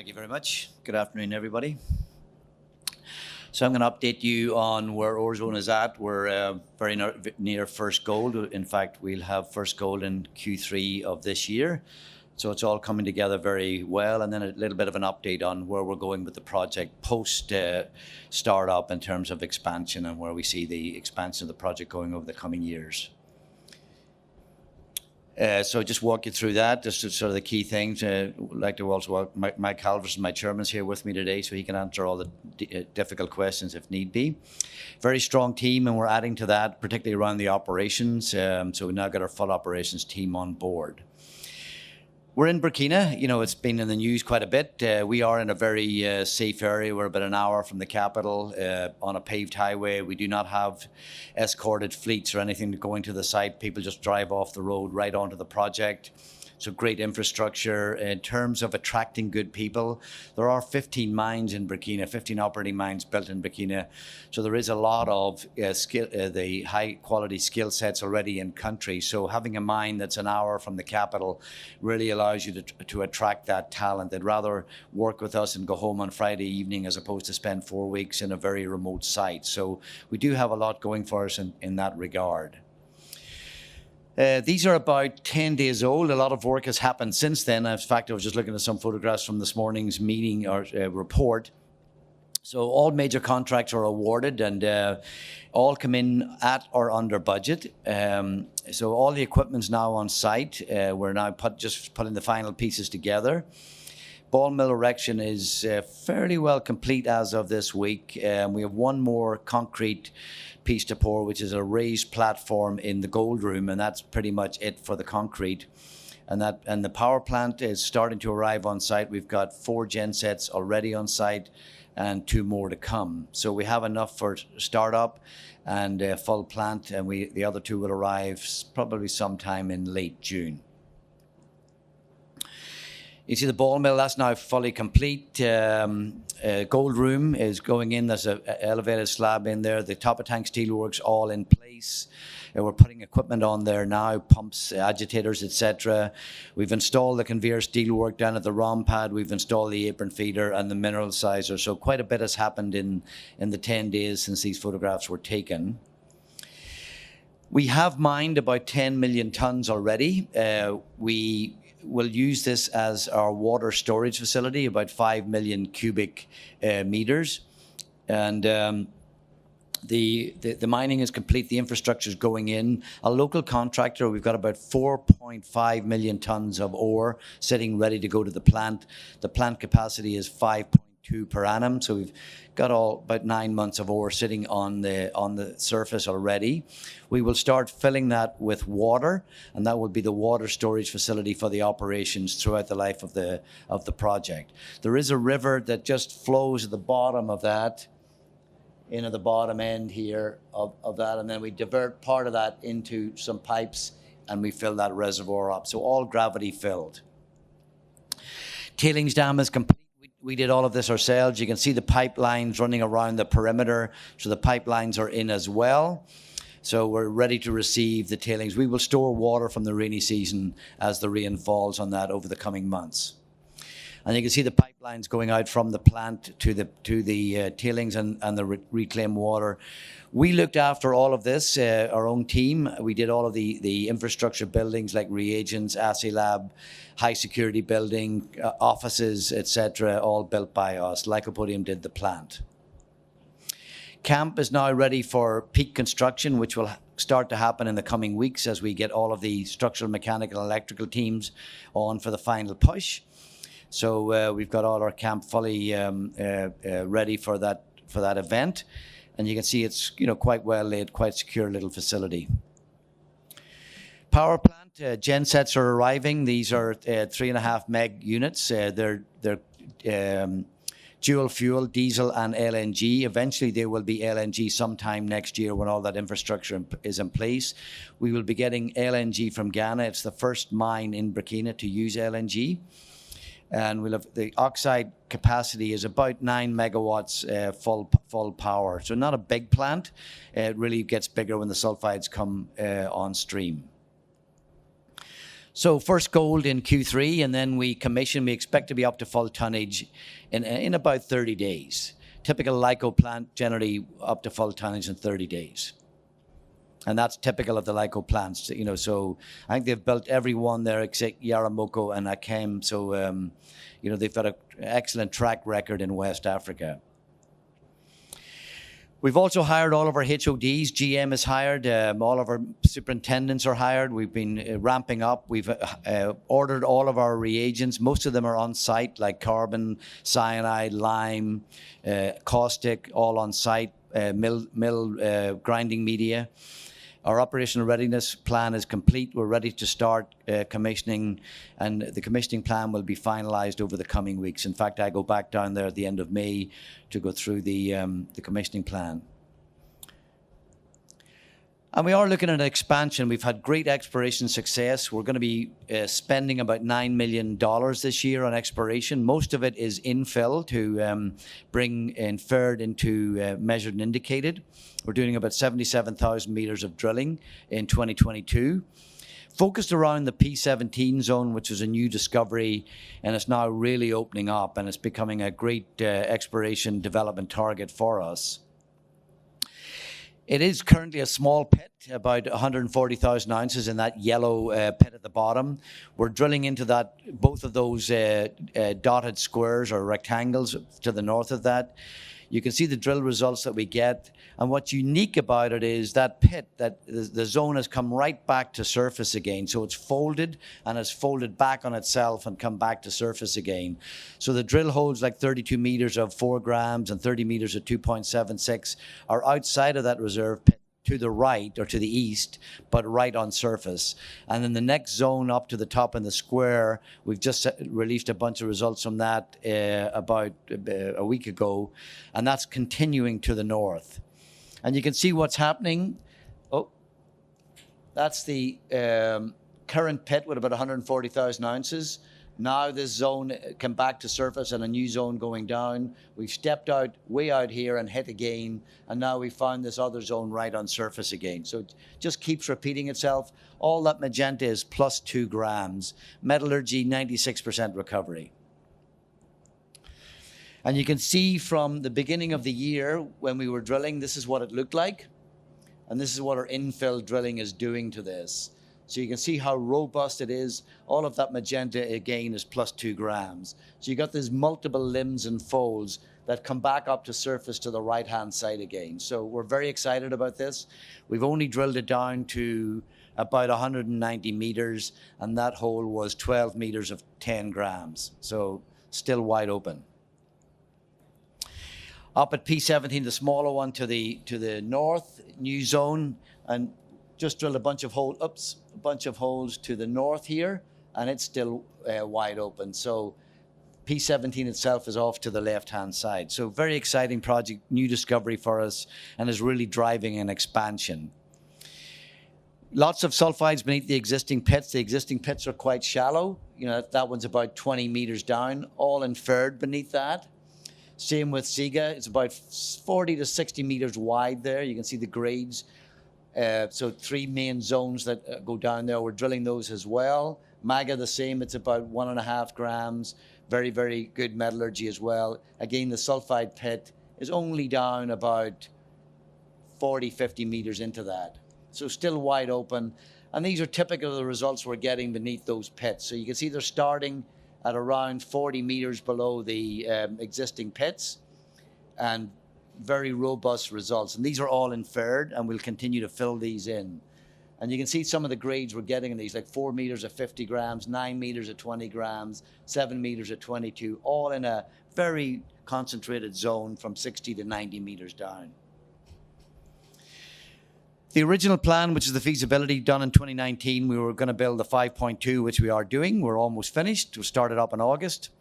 Thank you very much. Good afternoon, everybody. So I'm going to update you on where Orezone is at. We're very near first gold. In fact, we'll have first gold in Q3 of this year. So it's all coming together very well. And then a little bit of an update on where we're going with the project post startup in terms of expansion and where we see the expansion of the project going over the coming years. So just walk you through that, just sort of the key things. I'd like to also welcome Mike Halverson, my chairman's here with me today, so he can answer all the difficult questions if need be. Very strong team, and we're adding to that, particularly around the operations. So we've now got our full operations team on board. We're in Burkina. You know, it's been in the news quite a bit. We are in a very safe area. We're about an hour from the capital on a paved highway. We do not have escorted fleets or anything going to the site. People just drive off the road right onto the project. So great infrastructure. In terms of attracting good people, there are 15 mines in Burkina, 15 operating mines built in Burkina. So there is a lot of the high quality skill sets already in country. So having a mine that's an hour from the capital really allows you to attract that talent. They'd rather work with us and go home on Friday evening as opposed to spend 4 weeks in a very remote site. So we do have a lot going for us in that regard. These are about 10 days old. A lot of work has happened since then. In fact, I was just looking at some photographs from this morning's meeting or report. So all major contracts are awarded and all come in at or under budget. So all the equipment's now on site. We're now just putting the final pieces together. Ball mill erection is fairly well complete as of this week. We have one more concrete piece to pour, which is a raised platform in the gold room, and that's pretty much it for the concrete. And the power plant is starting to arrive on site. We've got 4 gensets already on site and 2 more to come. So we have enough for startup and full plant, and the other 2 will arrive probably sometime in late June. You see the ball mill, that's now fully complete. Gold room is going in. There's an elevated slab in there. The top of tank steelwork's all in place. We're putting equipment on there now, pumps, agitators, etc. We've installed the conveyor steelwork down at the ROM pad. We've installed the apron feeder and the mineral sizer. So quite a bit has happened in the 10 days since these photographs were taken. We have mined about 10 million tons already. We will use this as our water storage facility, about 5 million cubic meters. And the mining is complete. The infrastructure is going in. A local contractor, we've got about 4.5 million tons of ore sitting ready to go to the plant. The plant capacity is 5.2 per annum. So we've got about 9 months of ore sitting on the surface already. We will start filling that with water, and that will be the water storage facility for the operations throughout the life of the project. There is a river that just flows at the bottom of that, in at the bottom end here of that, and then we divert part of that into some pipes and we fill that reservoir up. So all gravity filled. Tailings dam is complete. We did all of this ourselves. You can see the pipelines running around the perimeter. So the pipelines are in as well. So we're ready to receive the tailings. We will store water from the rainy season as the rain falls on that over the coming months. And you can see the pipelines going out from the plant to the tailings and the reclaimed water. We looked after all of this, our own team. We did all of the infrastructure buildings like reagents, assay lab, high security building, offices, etc., all built by us. Lycopodium did the plant. Camp is now ready for peak construction, which will start to happen in the coming weeks as we get all of the structural, mechanical, electrical teams on for the final push. So we've got all our camp fully ready for that event. And you can see it's quite well laid, quite secure little facility. Power plant, gensets are arriving. These are 3.5 meg units. They're dual fuel, diesel and LNG. Eventually there will be LNG sometime next year when all that infrastructure is in place. We will be getting LNG from Ghana. It's the first mine in Burkina to use LNG. And we'll have the oxide capacity is about 9 megawatts full power. So not a big plant. It really gets bigger when the sulfides come on stream. So first gold in Q3, and then we expect to be up to full tonnage in about 30 days. Typical LICO plant generally up to full tonnage in 30 days. And that's typical of the LICO plants, so I think they've built every one there except Yaramoko and Akem. So, they've got an excellent track record in West Africa. We've also hired all of our HODs. GM is hired. All of our superintendents are hired. We've been ramping up. We've ordered all of our reagents. Most of them are on site, like carbon, cyanide, lime, caustic, all on site, mill grinding media. Our operational readiness plan is complete. We're ready to start commissioning, and the commissioning plan will be finalized over the coming weeks. In fact, I go back down there at the end of May to go through the commissioning plan. And we are looking at an expansion. We've had great exploration success. We're going to be spending about $9 million this year on exploration. Most of it is infill to bring inferred into measured and indicated. We're doing about 77,000 meters of drilling in 2022. Focused around the P17 zone, which is a new discovery, and it's now really opening up, and it's becoming a great exploration development target for us. It is currently a small pit, about 140,000 ounces in that yellow pit at the bottom. We're drilling into that, both of those dotted squares or rectangles to the north of that. You can see the drill results that we get. And what's unique about it is that pit, that the zone has come right back to surface again. So it's folded and has folded back on itself and come back to surface again. So the drill holes like 32 meters of 4 grams and 30 meters of 2.76 are outside of that reserve pit to the right or to the east, but right on surface. And then the next zone up to the top in the square, we've just released a bunch of results from that about a week ago, and that's continuing to the north. And you can see what's happening. Oh, that's the current pit with about 140,000 ounces. Now this zone came back to surface and a new zone going down. We've stepped out, way out here and hit again. And now we found this other zone right on surface again. So it just keeps repeating itself. All that magenta is plus 2 grams. Metallurgy, 96% recovery. And you can see from the beginning of the year when we were drilling, this is what it looked like. And this is what our infill drilling is doing to this. So you can see how robust it is. All of that magenta, again, is plus 2 grams. So you got these multiple limbs and folds that come back up to surface to the right-hand side again. So we're very excited about this. We've only drilled it down to about 190 meters, and that hole was 12 meters of 10 grams. So still wide open. Up at P17, the smaller one to the north, new zone, and just drilled a bunch of holes to the north here, and it's still wide open. So P17 itself is off to the left-hand side. So very exciting project, new discovery for us, and is really driving an expansion. Lots of sulfides beneath the existing pits. The existing pits are quite shallow. That one's about 20 meters down, all inferred beneath that. Same with Siga. It's about 40 to 60 meters wide there. You can see the grades. So 3 main zones that go down there. We're drilling those as well. Maga the same. It's about 1.5 grams. Very, very good metallurgy as well. Again, the sulfide pit is only down about 40, 50 meters into that. So still wide open. And these are typical of the results we're getting beneath those pits. So you can see they're starting at around 40 meters below the existing pits, and very robust results. And these are all inferred, and we'll continue to fill these in. And you can see some of the grades we're getting in these, like 4 meters at 50 grams, 9 meters at 20 grams, 7 meters at 22, all in a very concentrated zone from 60 to 90 meters down. The original plan, which is the feasibility done in 2019, we were going to build the 5.2, which we are doing. We're almost finished. We started up in August.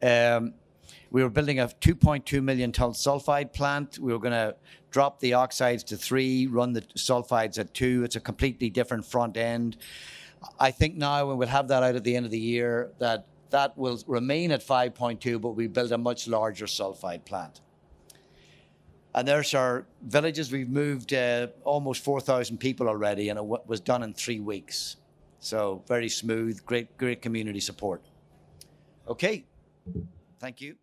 We were building a 2.2 million ton sulfide plant. We were going to drop the oxides to 3, run the sulfides at 2. It's a completely different front end. I think now when we'll have that out at the end of the year, that will remain at 5.2, but we build a much larger sulfide plant. And there's our villages. We've moved almost 4,000 people already, and it was done in 3 weeks. So very smooth, great community support. Okay, thank you.